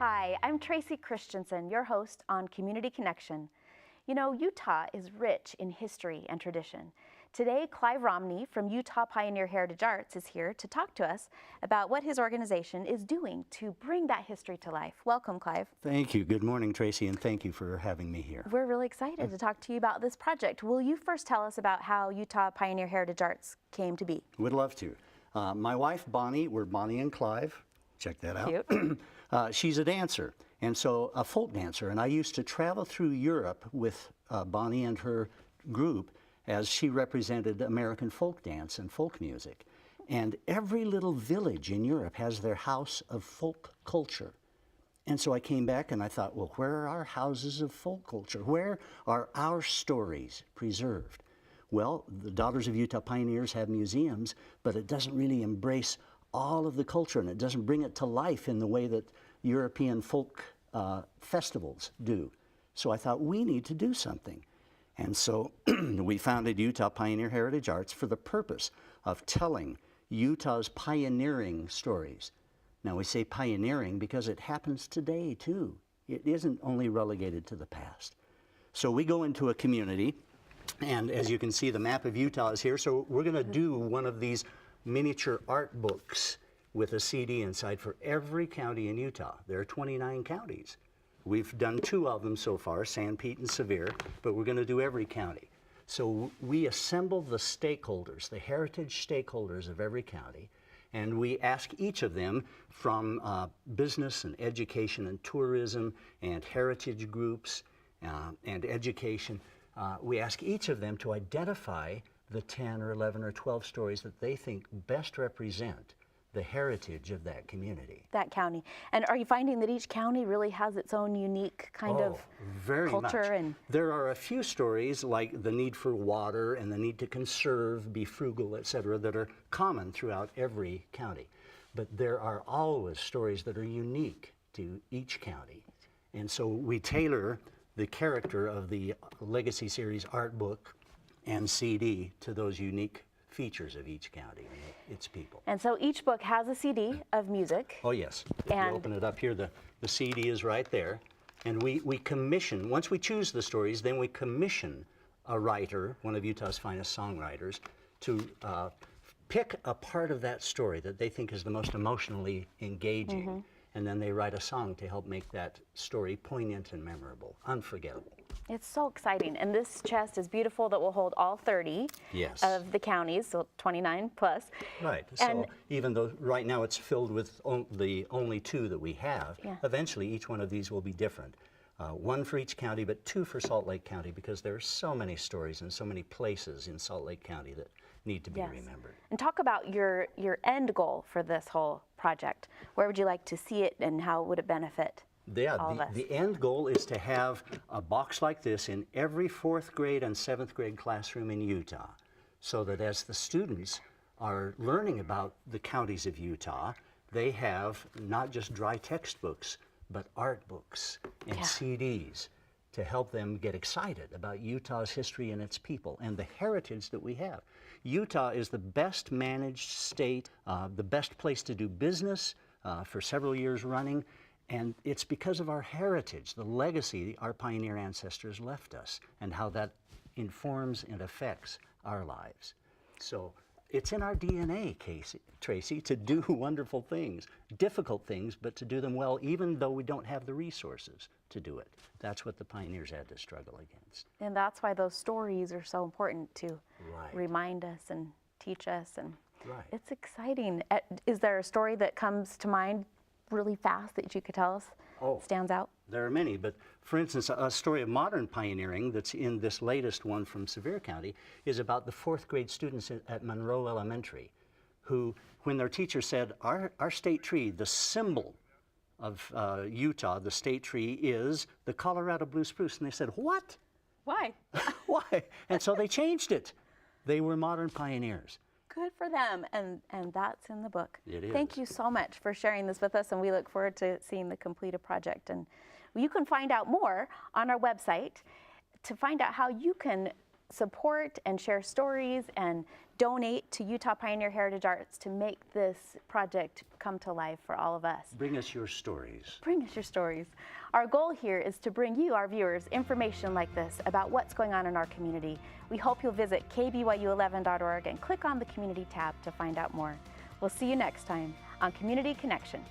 Hi, I'm Tracey Christensen, your host on Community Connection. You know, Utah is rich in history and tradition. Today, Clive Romney from Utah Pioneer Heritage Arts is here to talk to us about what his organization is doing to bring that history to life. Welcome, Clive. Thank you. Good morning, Tracy, and thank you for having me here. We're really excited to talk to you about this project. Will you first tell us about how Utah Pioneer Heritage Arts came to be? Would love to. My wife, Bonnie, we're Bonnie and Clive. Check that out. Cute. She's a dancer, and so a folk dancer, and I used to travel through Europe with Bonnie and her group as she represented American folk dance and folk music. And every little village in Europe has their house of folk culture. And so I came back and I thought, well, where are our houses of folk culture? Where are our stories preserved? Well, the Daughters of Utah Pioneers have museums, but it doesn't really embrace all of the culture, and it doesn't bring it to life in the way that European folk festivals do. So I thought, we need to do something. And so we founded Utah Pioneer Heritage Arts for the purpose of telling Utah's pioneering stories. Now we say pioneering because it happens today too. It isn't only relegated to the past. So we go into a community, and as you can see, the map of Utah is here. So we're going to do one of these miniature art books with a CD inside for every county in Utah. There are 29 counties. We've done 2 of them so far, San Pete and Sevier, but we're going to do every county. So we assemble the stakeholders, the heritage stakeholders of every county, and we ask each of them from business and education and tourism and heritage groups and education, we ask each of them to identify the 10 or 11 or 12 stories that they think best represent the heritage of that community. That county. And are you finding that each county really has its own unique kind of very culture? Much. And there are a few stories like the need for water and the need to conserve, be frugal, etc., that are common throughout every county. But there are always stories that are unique to each county. And so we tailor the character of the Legacy Series art book and CD to those unique features of each county and its people. And so each book has a CD of music. Oh yes, if you open it up here, the CD is right there. And we commission, once we choose the stories, then we commission a writer, one of Utah's finest songwriters, to pick a part of that story that they think is the most emotionally engaging. And then they write a song to help make that story poignant and memorable, unforgettable. It's so exciting. And this chest is beautiful that will hold all 30 of the counties, so 29 plus. Right. So even though right now it's filled with the only 2 that we have, eventually each one of these will be different. 1 for each county, but 2 for Salt Lake County, because there are so many stories and so many places in Salt Lake County that need to be remembered. And talk about your end goal for this whole project. Where would you like to see it, and how would it benefit all of us? The end goal is to have a box like this in every 4th grade and 7th grade classroom in Utah, so that as the students are learning about the counties of Utah, they have not just dry textbooks, but art books and CDs to help them get excited about Utah's history and its people and the heritage that we have. Utah is the best managed state, the best place to do business for several years running, and it's because of our heritage, the legacy our pioneer ancestors left us, and how that informs and affects our lives. So it's in our DNA, Tracy, to do wonderful things, difficult things, but to do them well, even though we don't have the resources to do it. That's what the pioneers had to struggle against. And that's why those stories are so important to remind us and teach us. And it's exciting. Is there a story that comes to mind really fast that you could tell us stands out? There are many, but for instance, a story of modern pioneering that's in this latest one from Sevier County is about the 4th grade students at Monroe Elementary, who, when their teacher said, our state tree, the symbol of Utah, the state tree is the Colorado blue spruce, and they said, what? Why? Why? And so they changed it. They were modern pioneers. Good for them, and that's in the book. It is. Thank you so much for sharing this with us, and we look forward to seeing the completed project. And you can find out more on our website to find out how you can support and share stories and donate to Utah Pioneer Heritage Arts to make this project come to life for all of us. Bring us your stories. Bring us your stories. Our goal here is to bring you, our viewers, information like this about what's going on in our community. We hope you'll visit KBYU11.org and click on the Community tab to find out more. We'll see you next time on Community Connection.